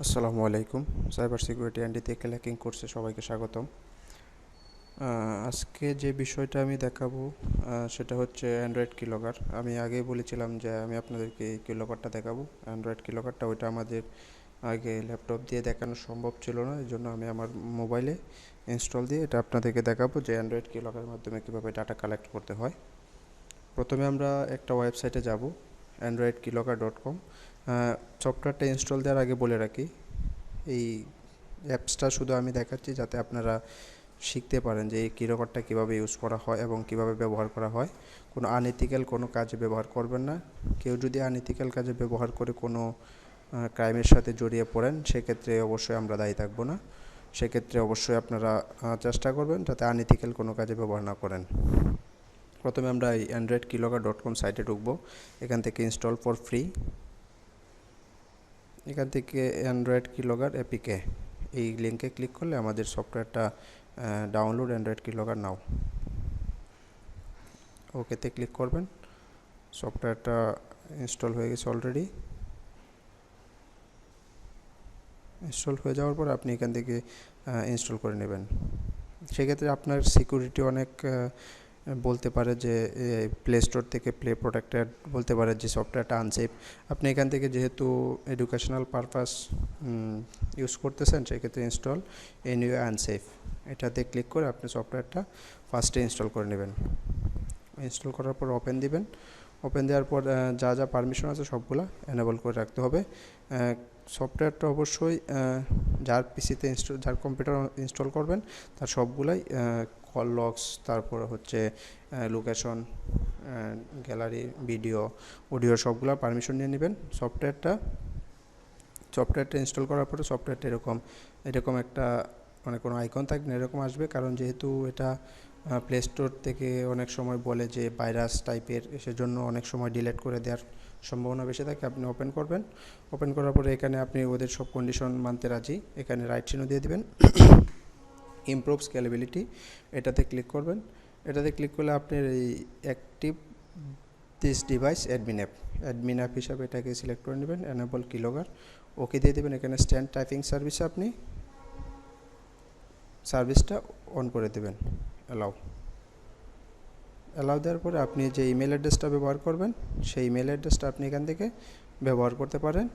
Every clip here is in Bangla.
আসসালামু আলাইকুম। Cyber security and ethical hacking কোর্সে সবাইকে স্বাগতম। আজকে যে বিষয়টা আমি দেখাবো সেটা হচ্ছে অ্যান্ড্রয়েড কিলগার। আমি আগেই বলেছিলাম যে আমি আপনাদেরকে এই কিলগারটা দেখাবো। অ্যান্ড্রয়েড কিলগারটা ওইটা আমাদের আগে ল্যাপটপ দিয়ে দেখানো সম্ভব ছিল না, এই জন্য আমি আমার মোবাইলে ইনস্টল দিয়ে এটা আপনাদেরকে দেখাবো যে অ্যান্ড্রয়েড কিলগারের মাধ্যমে কীভাবে ডাটা কালেক্ট করতে হয়। প্রথমে আমরা একটা ওয়েবসাইটে যাব, androidkeylogger.com। সফটওয়্যারটা ইনস্টল দেওয়ার আগে বলে রাখি, এই অ্যাপসটা শুধু আমি দেখাচ্ছি যাতে আপনারা শিখতে পারেন যে এই কিলগারটা কীভাবে ইউজ করা হয় এবং কীভাবে ব্যবহার করা হয়। কোনো আনএথিক্যাল কোনো কাজে ব্যবহার করবেন না। কেউ যদি আনএথিক্যাল কাজে ব্যবহার করে কোনো ক্রাইমের সাথে জড়িয়ে পড়েন, সেক্ষেত্রে অবশ্যই আমরা দায়ী থাকবো না। সেক্ষেত্রে অবশ্যই আপনারা চেষ্টা করবেন যাতে আনএথিক্যাল কোনো কাজে ব্যবহার না করেন। প্রথমে আমরা এই androidkeylogger.com সাইটে ঢুকবো। এখান থেকে ইনস্টল ফর ফ্রি, এখান থেকে অ্যান্ড্রয়েড কিলগার এপিকে এই লিঙ্কে ক্লিক করলে আমাদের সফটওয়্যারটা ডাউনলোড অ্যান্ড্রয়েড কিলগার নাও, ওকেতে ক্লিক করবেন। সফটওয়্যারটা ইনস্টল হয়ে গেছে অলরেডি। ইনস্টল হয়ে যাওয়ার পর আপনি এখান থেকে ইনস্টল করে নেবেন। সেক্ষেত্রে আপনার সিকিউরিটি অনেক বলতে পারে যে প্লে স্টোর থেকে প্লে প্রোটেক্টেড বলতে পারে যে সফটওয়্যারটা আনসেফ। আপনি এখান থেকে যেহেতু এডুকেশনাল পারপাস ইউজ করতেছেন, সেক্ষেত্রে ইনস্টল এনিওয়ে আনসেফ এটাতে ক্লিক করে আপনি সফটওয়্যারটা ফার্স্টে ইনস্টল করে নেবেন। ইনস্টল করার পর ওপেন দিবেন। ওপেন দেওয়ার পর যা যা পারমিশন আছে সবগুলো এনেবল করে রাখতে হবে। সফটওয়্যারটা অবশ্যই যার পিসিতে যার কম্পিউটার ইনস্টল করবেন তার সবগুলাই কল লগস, তারপর হচ্ছে লোকেশন, গ্যালারি, ভিডিও, অডিও সবগুলো পারমিশন নিয়ে নেবেন। সফটওয়্যারটা ইনস্টল করার পরে সফটওয়্যারটা এরকম একটা মানে কোনো আইকন থাকবে এরকম আসবে, কারণ যেহেতু এটা প্লে স্টোর থেকে অনেক সময় বলে যে ভাইরাস টাইপের, সেজন্য অনেক সময় ডিলিট করে দেওয়ার সম্ভাবনা বেশি থাকে। আপনি ওপেন করবেন। ওপেন করার পরে এখানে আপনি ওদের সব কন্ডিশন মানতে রাজি, এখানে রাইট চিহ্ন দিয়ে দিবেন। ইমপ্রুভ স্কেলেবিলিটি এটাতে ক্লিক করবেন। এটাতে ক্লিক করলে আপনার এই active this device admin app হিসাবে এটাকে সিলেক্ট করে নেবেন। এনেবল কিলগার ওকে দিয়ে দেবেন। এখানে স্ট্যান্ড টাইপিং সার্ভিসে আপনি সার্ভিসটা অন করে দেবেন, অ্যালাউ দেওয়ার পরে আপনি যে ইমেল অ্যাড্রেসটা ব্যবহার করবেন সেই ইমেল অ্যাড্রেসটা আপনি এখান থেকে ব্যবহার করতে পারেন।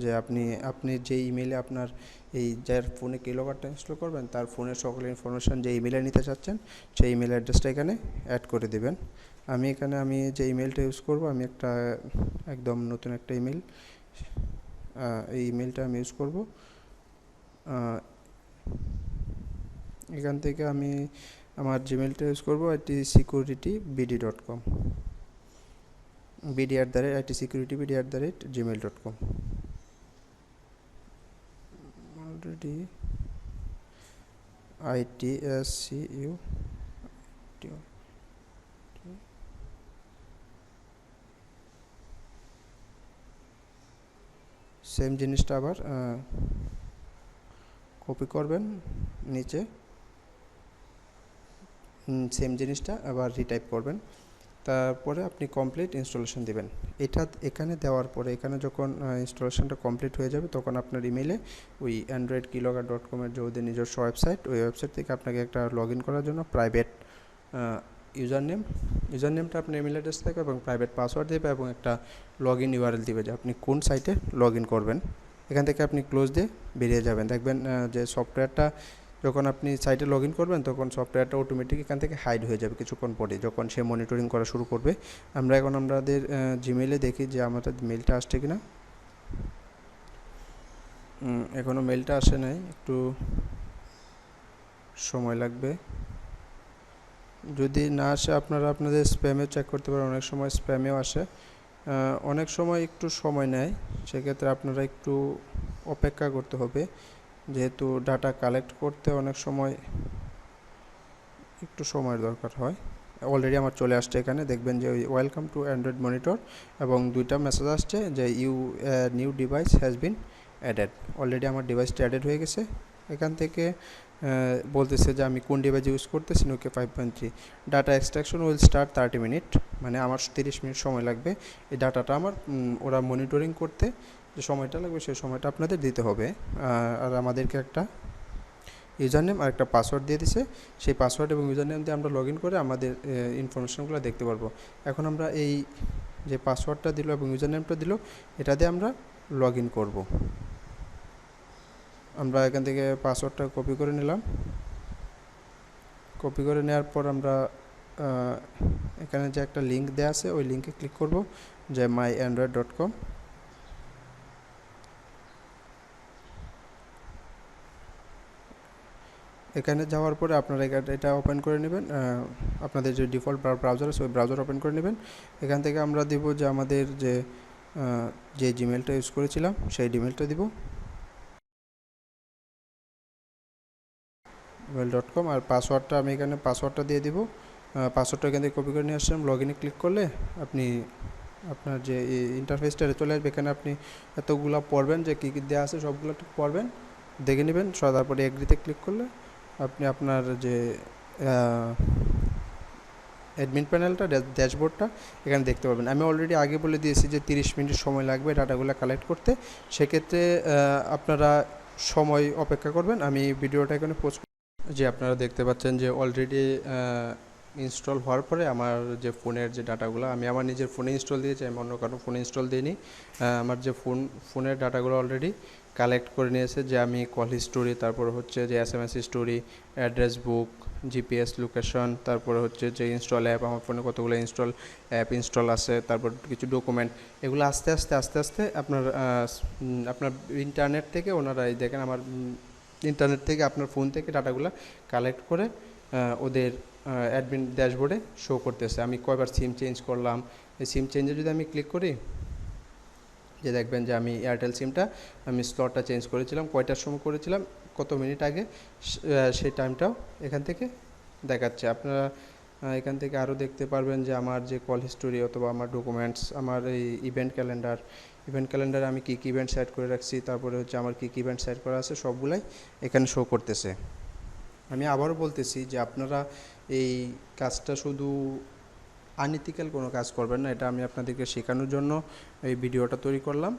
যে আপনি যে ইমেলে আপনার এই যার ফোনে কিলগারটা ইনস্টল করবেন তার ফোনের সকল ইনফরমেশান যে ইমেলে নিতে চাচ্ছেন সেই ইমেল অ্যাড্রেসটা এখানে অ্যাড করে দেবেন। আমি যে ইমেলটা ইউজ করব, আমি একটা একদম নতুন একটা ইমেল, এই ইমেলটা আমি ইউজ করব। এখান থেকে আমি আমার জিমেলটা ইউজ করবো itsecurityBD.com, bd@itsecurity@gmail.com। Already ITSCU same জিনিসটা আবার কপি করবেন নিচে, সেম জিনিসটা আবার রিটাইপ করবেন। তারপরে আপনি কমপ্লিট ইনস্টলেশন দেবেন। এখানে দেওয়ার পরে এখানে যখন ইনস্টলেশনটা কমপ্লিট হয়ে যাবে তখন আপনার ইমেলে ওই androidkeylogger.com-এর যে ওদের নিজস্ব ওয়েবসাইট, ওই ওয়েবসাইট থেকে আপনাকে একটা লগ ইন করার জন্য প্রাইভেট ইউজারনেমটা আপনার ইমেল অ্যাড্রেস থাকবে এবং প্রাইভেট পাসওয়ার্ড দেবে এবং একটা লগ ইন ইউআরএল দেবে যে আপনি কোন সাইটে লগ ইন করবেন। এখান থেকে আপনি ক্লোজ দিয়ে বেরিয়ে যাবেন। দেখবেন যে সফটওয়্যারটা যখন আপনি সাইটে লগ ইন করবেন তখন সফটওয়্যারটা অটোমেটিক এখান থেকে হাইড হয়ে যাবে কিছুক্ষণ পরে, যখন সে মনিটরিং করা শুরু করবে। আমরা এখন আমাদের জিমেলে দেখি যে আমাদের মেলটা আসছে কিনা। এখনও মেলটা আসে নাই, একটু সময় লাগবে। যদি না আসে আপনারা আপনাদের স্প্যামে চেক করতে পারেন, অনেক সময় স্প্যামেও আসে, অনেক সময় একটু সময় নেয়। সেক্ষেত্রে আপনারা একটু অপেক্ষা করতে হবে, যেহেতু ডাটা কালেক্ট করতে অনেক সময় একটু সময়ের দরকার হয়। অলরেডি আমার চলে আসছে, এখানে দেখবেন যে ওয়েলকাম টু অ্যান্ড্রয়েড মনিটর এবং দুইটা মেসেজ আসছে যে new device has been added. Already আমার ডিভাইসটা অ্যাডেড হয়ে গেছে। এখান থেকে বলতেছে যে আমি কোন ডিভাইস ইউজ করতেছি, Nokia 5.3। Data extraction will start 30 minute, মানে আমার 30 মিনিট সময় লাগবে এই ডাটাটা আমার ওরা মনিটরিং করতে যে সময়টা লাগবে সেই সময়টা আপনাদের দিতে হবে। আর আমাদেরকে একটা ইউজার নেম আর একটা পাসওয়ার্ড দিয়ে দিছে, সেই পাসওয়ার্ড এবং ইউজার নেম দিয়ে আমরা লগ ইন করে আমাদের ইনফরমেশানগুলো দেখতে পারবো। এখন আমরা এই যে পাসওয়ার্ডটা দিল এবং ইউজার নেমটা দিল, এটা দিয়ে আমরা লগ ইন করবো। আমরা এখান থেকে পাসওয়ার্ডটা কপি করে নিলাম। কপি করে নেওয়ার পর আমরা এখানে যে একটা লিঙ্ক দেওয়া আছে ওই লিঙ্কে ক্লিক করব, যে myandroid.com। এখানে যাওয়ার পরে আপনারা এটা ওপেন করে নেবেন, আপনাদের যে ডিফল্ট ব্রাউজার আছে ওই ব্রাউজার ওপেন করে নেবেন। এখান থেকে আমরা দিব যে আমাদের যে জিমেলটা ইউজ করেছিলাম সেই জিমেলটা দিব, gmail.com। আর পাসওয়ার্ডটা আমি এখানে পাসওয়ার্ডটা দিয়ে দিব। পাসওয়ার্ডটা এখান থেকে কপি করে নিয়ে আসলাম। লগ ইনে ক্লিক করলে আপনি আপনার যে ইন্টারফেসটা চলে আসবে, এখানে আপনি এতগুলো পড়বেন, যে কী কী দেওয়া আছে সবগুলো পড়বেন, দেখে নেবেন। তারপরে এগ্রিতে ক্লিক করলে আপনি আপনার যে অ্যাডমিন প্যানেলটা ড্যাশবোর্ডটা এখানে দেখতে পাবেন। আমি অলরেডি আগে বলে দিয়েছি যে 30 মিনিট সময় লাগবে ডাটাগুলো কালেক্ট করতে। সেক্ষেত্রে আপনারা সময় অপেক্ষা করবেন। আমি ভিডিওটা এখানে পোস্ট, যে আপনারা দেখতে পাচ্ছেন যে অলরেডি ইনস্টল হওয়ার পরে আমার যে ফোনের যে ডাটাগুলো আমি আমার নিজের ফোনে ইনস্টল দিয়েছি, আমি অন্য কারো ফোনে ইনস্টল দিইনি। আমার যে ফোনের ডাটাগুলো অলরেডি কালেক্ট করে নিয়েছে, যে আমি কল হিস্টোরি, তারপর হচ্ছে যে SMS history, address book, GPS location, তারপরে হচ্ছে যে ইনস্টল অ্যাপ, আমার ফোনে কতগুলো অ্যাপ ইনস্টল আছে, তারপর কিছু ডকুমেন্ট, এগুলো আস্তে আস্তে আপনার ইন্টারনেট থেকে ওনারা দেখেন আমার ইন্টারনেট থেকে আপনার ফোন থেকে ডাটাগুলো কালেক্ট করে ওদের অ্যাডমিন ড্যাশবোর্ডে শো করতেছে। আমি কয়বার সিম চেঞ্জ করলাম, এই সিম চেঞ্জে যদি আমি ক্লিক করি, যে দেখবেন যে আমি এয়ারটেল সিমটা আমি স্লটটা চেঞ্জ করেছিলাম, কয়টার সময় করেছিলাম, কত মিনিট আগে, সেই টাইমটাও এখান থেকে দেখাচ্ছে। আপনারা এখান থেকে আরও দেখতে পারবেন যে আমার যে কল হিস্টোরি অথবা আমার ডকুমেন্টস, আমার এই ইভেন্ট ক্যালেন্ডারে আমি কী কী ইভেন্ট সেট করে রাখছি, তারপরে হচ্ছে আমার কী কী ইভেন্ট সেট করা আছে সবগুলাই এখানে শো করতেছে। আমি আবারও বলতেছি যে আপনারা এই কাজটা শুধু আনইথিক্যাল কোনো কাজ করবেন না, এটা আমি আপনাদেরকে শেখানোর জন্য এই ভিডিওটা তৈরি করলাম।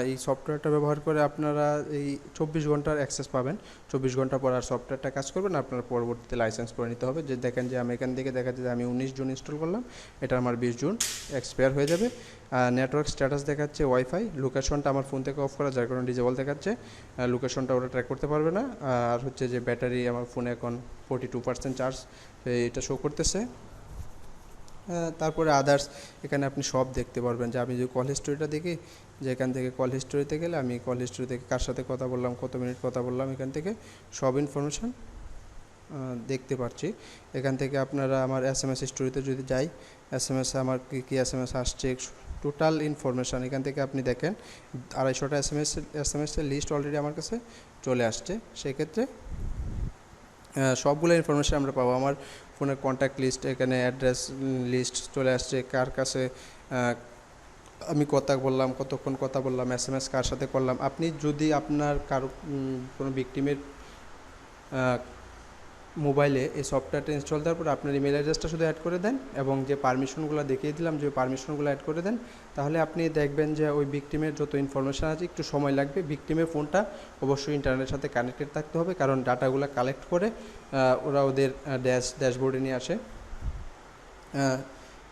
এই সফটওয়্যারটা ব্যবহার করে আপনারা এই 24 ঘন্টার অ্যাক্সেস পাবেন। 24 ঘন্টা পর আর সফটওয়্যারটা কাজ করবেন, আপনার পরবর্তীতে লাইসেন্স করে নিতে হবে। যে দেখেন যে আমি এখান থেকে দেখা যায় যে আমি 19 জুন ইনস্টল করলাম, এটা আমার 20 জুন এক্সপায়ার হয়ে যাবে। নেটওয়ার্ক স্ট্যাটাস দেখাচ্ছে ওয়াইফাই, লোকেশনটা আমার ফোন থেকে অফ করা, যার কারণে ডিজেবল দেখাচ্ছে, লোকেশনটা ওরা ট্র্যাক করতে পারবে না। আর হচ্ছে যে ব্যাটারি আমার ফোনে এখন 42% চার্জ, এটা শো করতেছে। তারপরে আদার্স এখানে আপনি সব দেখতে পারবেন। যে আমি যদি কল হিস্টোরিটা দেখি, যে এখান থেকে কল হিস্টোরিতে গেলে আমি কল হিস্টোরি থেকে কার সাথে কথা বললাম, কত মিনিট কথা বললাম, এখান থেকে সব ইনফরমেশান দেখতে পাচ্ছি। এখান থেকে আপনারা আমার SMS হিস্টোরিতে যদি যাই, SMS আমার কী SMS আসছে, টোটাল ইনফরমেশান এখান থেকে আপনি দেখেন। 250টা SMS-এর লিস্ট অলরেডি আমার কাছে চলে আসছে। সেক্ষেত্রে সবগুলো ইনফরমেশান আমরা পাবো। আমার ফোনের কন্ট্যাক্ট লিস্ট, এখানে অ্যাড্রেস লিস্ট চলে আসছে, কার কাছে আমি কথা বললাম, কতক্ষণ কথা বললাম, SMS কার সাথে করলাম। আপনি যদি আপনার কোনো ভিকটিমের মোবাইলে এই সফটওয়্যারটা ইনস্টল দেওয়ার পর আপনার ইমেল অ্যাড্রেসটা শুধু অ্যাড করে দেন এবং যে পারমিশনগুলো দেখিয়ে দিলাম, যে পারমিশনগুলো অ্যাড করে দেন, তাহলে আপনি দেখবেন যে ওই ভিকটিমের যত ইনফরমেশান আছে, একটু সময় লাগবে। ভিকটিমের ফোনটা অবশ্যই ইন্টারনেটের সাথে কানেক্টেড থাকতে হবে, কারণ ডাটাগুলো কালেক্ট করে ওরা ওদের ড্যাশবোর্ডে নিয়ে আসে।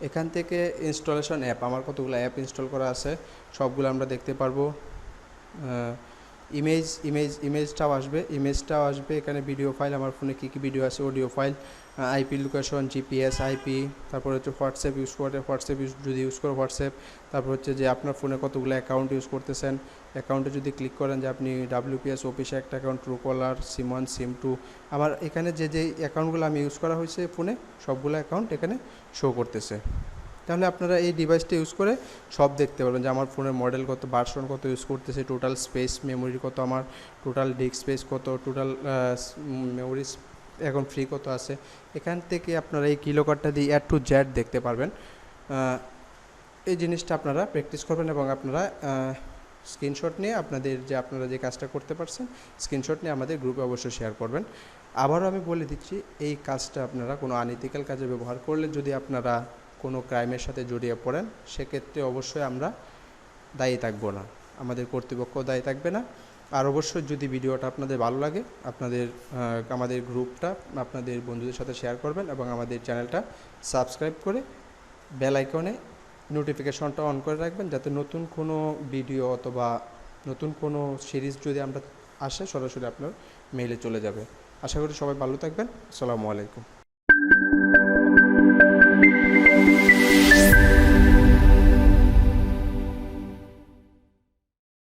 এখান থেকে ইনস্টলেশন অ্যাপ, আমার কতগুলো অ্যাপ ইনস্টল করা আছে সবগুলো আমরা দেখতে পারবো। ইমেজটাও আসবে এখানে। ভিডিও ফাইল, আমার ফোনে কী কী ভিডিও আছে, audio file, IP location, GPS, IP, তারপর হচ্ছে হোয়াটসঅ্যাপ ইউজ করে, যদি ইউজ করো হোয়াটসঅ্যাপ, তারপর হচ্ছে যে আপনার ফোনে কতগুলো অ্যাকাউন্ট ইউজ করতেছেন, অ্যাকাউন্টে যদি ক্লিক করেন যে আপনি WPS অফিসে একটা অ্যাকাউন্ট, ট্রুকলার, SIM1, SIM2, আমার এখানে যে অ্যাকাউন্টগুলো আমি ইউজ করা হয়েছে ফোনে, সবগুলো অ্যাকাউন্ট এখানে শো করতেছে। তাহলে আপনারা এই ডিভাইসটা ইউজ করে সব দেখতে পারবেন, যে আমার ফোনের মডেল কত, ভার্সন কত ইউজ করতেছে, টোটাল স্পেস মেমোরি কত, আমার টোটাল ডিস্ক স্পেস কত, টোটাল মেমোরি এখন ফ্রি কত আছে। এখান থেকে আপনারা এই কিলগারটা দিয়ে A to Z দেখতে পারবেন। এই জিনিসটা আপনারা প্র্যাকটিস করবেন এবং আপনারা স্ক্রিনশট নিয়ে আপনারা যে কাজটা করতে পারছেন স্ক্রিনশট নিয়ে আমাদের গ্রুপে অবশ্যই শেয়ার করবেন। আবারও আমি বলে দিচ্ছি, এই কাজটা আপনারা কোনো আনইথিক্যাল কাজে ব্যবহার করলে যদি আপনারা কোনো ক্রাইমের সাথে জড়িয়ে পড়েন, সেক্ষেত্রে অবশ্যই আমরা দায়ী থাকবো না। আমাদের কর্তৃপক্ষ দায়ী থাকবে না। আর অবশ্যই যদি ভিডিওটা আপনাদের ভালো লাগে আপনাদের আমাদের গ্রুপটা আপনাদের বন্ধুদের সাথে শেয়ার করবেন এবং আমাদের চ্যানেলটা সাবস্ক্রাইব করে বেল আইকনে নোটিফিকেশনটা অন করে রাখবেন, যাতে নতুন কোনো ভিডিও অথবা নতুন কোনো সিরিজ যদি আমরা আসে সরাসরি আপনার মেইলে চলে যাবে। আশা করি সবাই ভালো থাকবেন। আসসালামু আলাইকুম।